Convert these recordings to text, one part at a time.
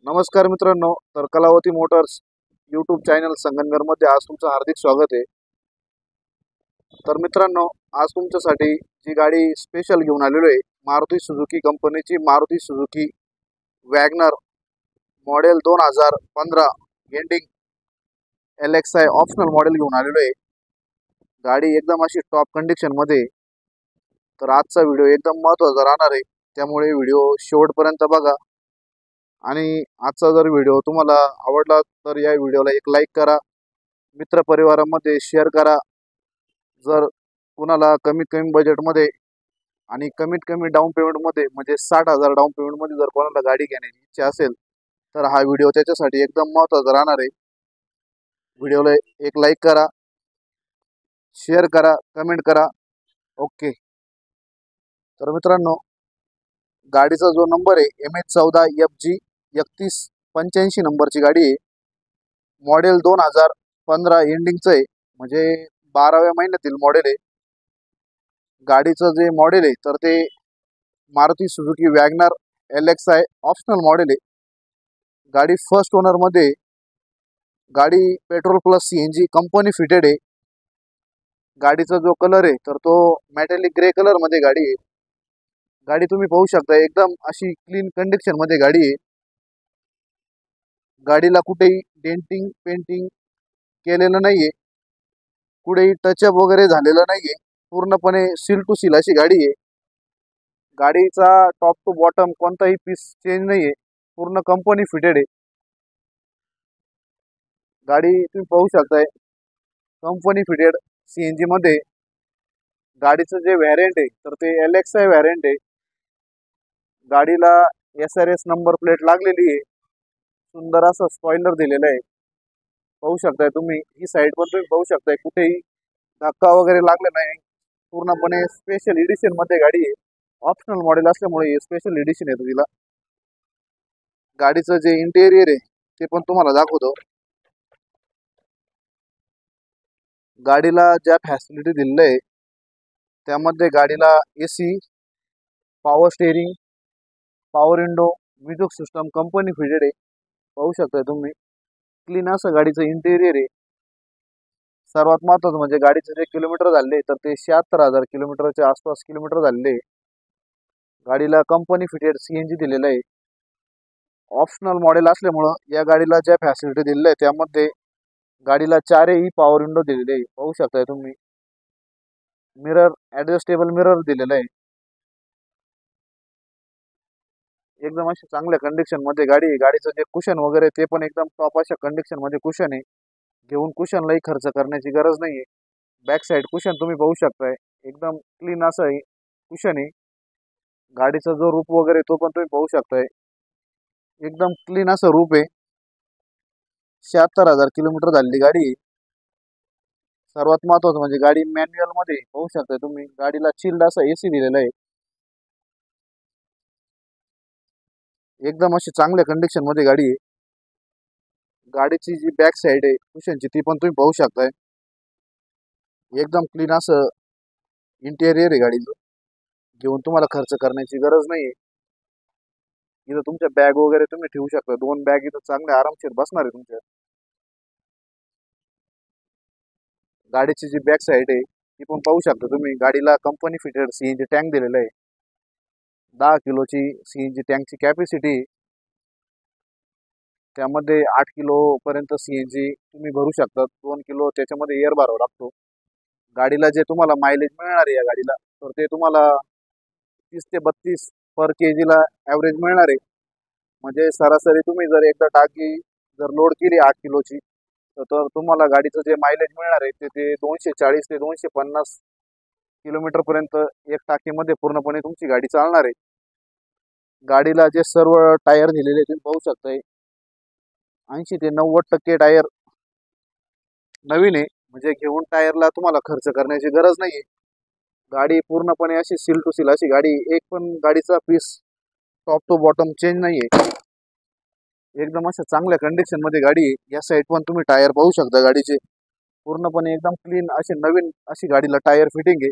नमस्कार मित्रांनो, तर कलावती मोटर्स यूट्यूब चॅनल संगमनेरमध्ये आज तुमचं हार्दिक स्वागत आहे। तर मित्रांनो, आज तुमच्यासाठी जी गाडी स्पेशल घेऊन आलेलो आहे, मारुती सुझुकी कंपनीची Maruti Suzuki WagonR model 2015 ending LXI optional model घेऊन आलेलो आहे। गाडी एकदम अशी टॉप कंडिशनमध्ये। तर आजचा व्हिडिओ एकदम महत्त्वाचा राहणार आहे, त्यामुळे व्हिडिओ शेवटपर्यंत बघा। आणि आजचा जर व्हिडिओ तुम्हाला आवडला तर या व्हिडिओला एक लाईक करा, मित्रपरिवारामध्ये शेअर करा। जर कुणाला कमीत कमी बजेटमध्ये आणि कमीत कमी डाऊन पेमेंटमध्ये म्हणजे 60,000 डाऊन पेमेंटमध्ये जर कोणाला गाडी घेण्याची इच्छा असेल तर हा व्हिडिओ त्याच्यासाठी एकदम महत्त्वाचा राहणार आहे। व्हिडिओला एक लाईक करा, शेअर करा, कमेंट करा। ओके, तर मित्रांनो, गाडीचा जो नंबर आहे MH14FG 3185 नंबरची गाडी आहे। मॉडेल 2015 एंडिंगचं आहे, म्हणजे 12व्या महिन्यातील मॉडेल आहे। गाडीचं जे मॉडेल आहे तर ते Maruti Suzuki WagonR LXI optional model आहे। गाडी फर्स्ट ओनरमध्ये, गाडी petrol plus CNG company fitted आहे। गाडीचा जो कलर आहे तर तो मेटॅलिक ग्रे कलरमध्ये गाडी आहे। गाडी तुम्ही पाहू शकता, एकदम अशी क्लीन कंडिशनमध्ये गाडी आहे। गाडीला कुठेही डेंटिंग पेंटिंग केलेलं नाहीये, कुठेही टचअप वगैरे झालेलं नाहीये, पूर्णपणे सील टू सील अशी गाडी आहे। गाडीचा टॉप टू बॉटम कोणताही पीस चेंज नाहीये, पूर्ण कंपनी फिटेड आहे। गाडी तुम्ही पाहू शकताय, कंपनी फिटेड CNG मध्ये। गाडीचं जे व्हॅरियंट आहे तर ते LXI व्हॅरियंट आहे। गाडीला SRS नंबर प्लेट लागलेली आहे, सुंदर असं स्पॉइलर दिलेलं आहे। पाहू शकताय तुम्ही, ही साईड पण तुम्ही पाहू शकताय, कुठेही धक्का वगैरे लागला नाही। पूर्णपणे स्पेशल एडिशन मध्ये गाडी आहे। ऑप्शनल मॉडेल असल्यामुळे स्पेशल एडिशन येतं तिला। गाडीचं जे इंटेरियर आहे ते पण तुम्हाला दाखवतो। गाडीला ज्या फॅसिलिटी दिलेल्या आहे त्यामध्ये गाडीला AC, power steering, power window, music system company fitted आहे। पाहू शकता तुम्ही, क्लीन असं गाडीचं इंटेरियर आहे। सर्वात महत्त्वाचं म्हणजे गाडीचे जे किलोमीटर झाले तर ते 76,000 किलोमीटरच्या आसपास किलोमीटर झाले। गाडीला कंपनी फिटेड CNG दिलेलं आहे। ऑप्शनल मॉडेल असल्यामुळं या गाडीला ज्या फॅसिलिटी दिलेल्या आहे त्यामध्ये गाडीला 4ही पॉवर विंडो दिलेली आहे। पाहू शकताय तुम्ही, मिरर ॲडजस्टेबल मिरर दिलेला आहे। एकदम अशी चांगल्या कंडिशनमध्ये गाडी आहे। गाडीचं जे कुशन वगैरे ते पण एकदम टॉप अशा कंडिशनमध्ये कुशन आहे। घेऊन कुशनलाही खर्च करण्याची गरज नाही आहे। बॅक साईड कुशन तुम्ही पाहू शकताय, एकदम क्लीन असं आहे कुशन आहे। गाडीचा जो रूप वगैरे तो पण तुम्ही पाहू शकताय, एकदम क्लीन असं रूप आहे। 76,000 किलोमीटर झालेली गाडी आहे। सर्वात महत्त्वाचं म्हणजे गाडी मॅन्युअल मध्ये पाहू शकताय तुम्ही, गाडीला चिल्ड असा AC दिलेला आहे। एकदम अशी चांगल्या कंडिशन मध्ये गाडी आहे। गाडीची जी बॅक साईड आहे कुशनची ती पण तुम्ही पाहू शकताय, एकदम क्लीन असं इंटेरियर आहे गाडीचं। घेऊन तुम्हाला खर्च करण्याची गरज नाही। इथं तुमच्या बॅग वगैरे तुम्ही ठेवू शकता, 2 बॅग इथं चांगले आरामशीर बसणार आहे तुमच्या। गाडीची जी बॅक साईड आहे ती पण पाहू शकता तुम्ही, गाडीला कंपनी फिटेड CNG टँक दिलेला आहे। 10 किलोची CNG टँकची कॅपॅसिटी, त्यामध्ये 8 किलो पर्यंत CNG तुम्ही भरू शकता। 2 किलो त्याच्यामध्ये एअर भरावा लागतो। गाडीला जे तुम्हाला मायलेज मिळणार आहे या गाडीला तर ते तुम्हाला 30 ते 32 पर kg ॲव्हरेज मिळणार आहे। म्हणजे सरासरी तुम्ही जर एकदा टाकी जर लोड केली 8 किलोची तर तुम्हाला गाडीचं जे मायलेज मिळणार आहे ते 240 ते 250 किलोमीटर पर्यंत एक टाकीमध्ये पूर्णपणे तुमची गाडी चालणार आहे। गाडीला जे सर्व टायर दिलेले तुम्ही पाहू शकताय, 80 ते 90% टायर नवीन आहे। म्हणजे घेऊन टायरला तुम्हाला खर्च करण्याची गरज नाही। गाडी पूर्णपणे अशी सील टू सील अशी गाडी, एक पण गाडीचा piece top to bottom change नाहीये। एकदम अशा चांगल्या कंडिशन मध्ये गाडी आहे। या साईड पण तुम्ही टायर पाहू शकता, गाडीचे पूर्णपणे एकदम क्लीन अशी नवीन अशी गाडीला टायर फिटिंग आहे।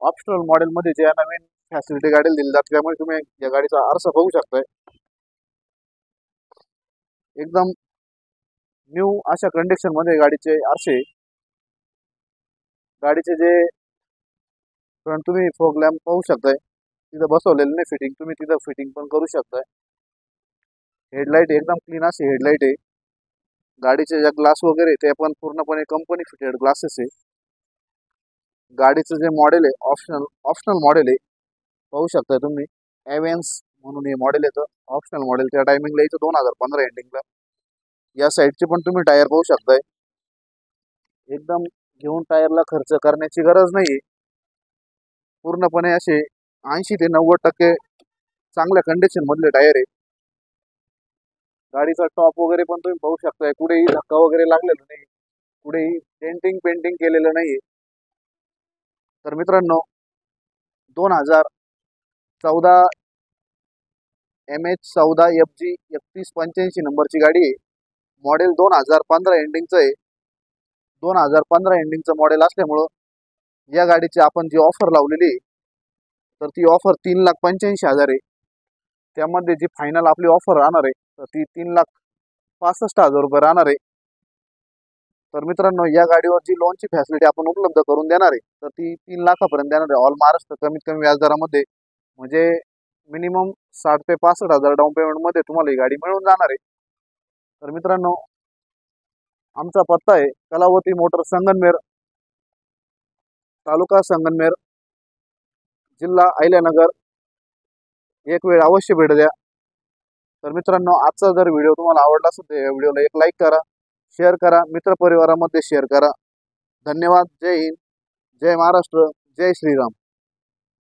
ऑप्शनल मॉडेल मध्ये ज्या नवीन फॅसिलिटी गाडीला दिली जाते त्यामुळे तुम्ही या गाडीचा आरसा पाहू शकताय। एकदम न्यू अशा कंडिशन मध्ये गाडीचे आरसे, गाडीचे जे फ्रंट तुम्ही फॉग लॅम्प पाहू शकताय, तिथं बसवलेलं नाही फिटिंग, तुम्ही तिथं फिटिंग पण करू शकताय. हेडलाईट एकदम क्लीन अशी हेडलाईट आहे. गाडीचे जे ग्लास वगैरे ते पण पूर्णपणे कंपनी फिटेड ग्लासेस आहे. गाडीचं जे मॉडेल आहे ऑप्शनल ऑप्शनल मॉडेल आहे, पाहू शकताय तुम्ही. एव्हेन्स म्हणून हे मॉडेल येतं ऑप्शनल मॉडेल. त्या टायमिंगला यायचं 2015 एंडिंगला. या साईडचे पण तुम्ही टायर पाहू शकताय. एकदम घेऊन टायरला खर्च करण्याची गरज नाही. पूर्णपणे असे 80 ते 90% चांगल्या कंडिशन मधले टायर आहे. गाडीचा टॉप वगैरे पण तुम्ही पाहू शकताय, कुठेही धक्का वगैरे लागलेला नाही, कुठेही डेंटिंग पेंटिंग केलेलं नाहीये. तर मित्रांनो, 2014 MH14 FG 3185 नंबरची गाडी आहे. मॉडेल 2015 एंडिंगचं आहे. 2015 एंडिंगचं मॉडेल असल्यामुळं या गाडीची आपण जी ऑफर लावलेली आहे, तर ती ऑफर 3,85,000 आहे. त्यामध्ये जी फायनल आपली ऑफर राहणार आहे, तर ती 3,65,000 रुपये राहणार आहे. तर मित्रांनो, या गाडीवर जी लोनची फॅसिलिटी आपण उपलब्ध करून देणार आहे, तर ती 3 लाखापर्यंत देणार आहे. ऑल महाराष्ट्र कमीत कमी व्याजदरामध्ये, म्हणजे मिनिमम 60 ते 65,000 डाऊन पेमेंटमध्ये तुम्हाला ही गाडी मिळून जाणार आहे. तर मित्रांनो, आमचा पत्ता आहे कलावती मोटर संगमनेर, तालुका संगमनेर, जिल्हा अहिल्यानगर. एक वेळ अवश्य भेट द्या. तर मित्रांनो, आजचा जर व्हिडिओ तुम्हाला आवडला असेल तर या व्हिडिओला एक लाईक करा, शेअर करा, मित्रपरिवारामध्ये शेअर करा. धन्यवाद. जय हिंद, जय महाराष्ट्र, जय श्रीराम.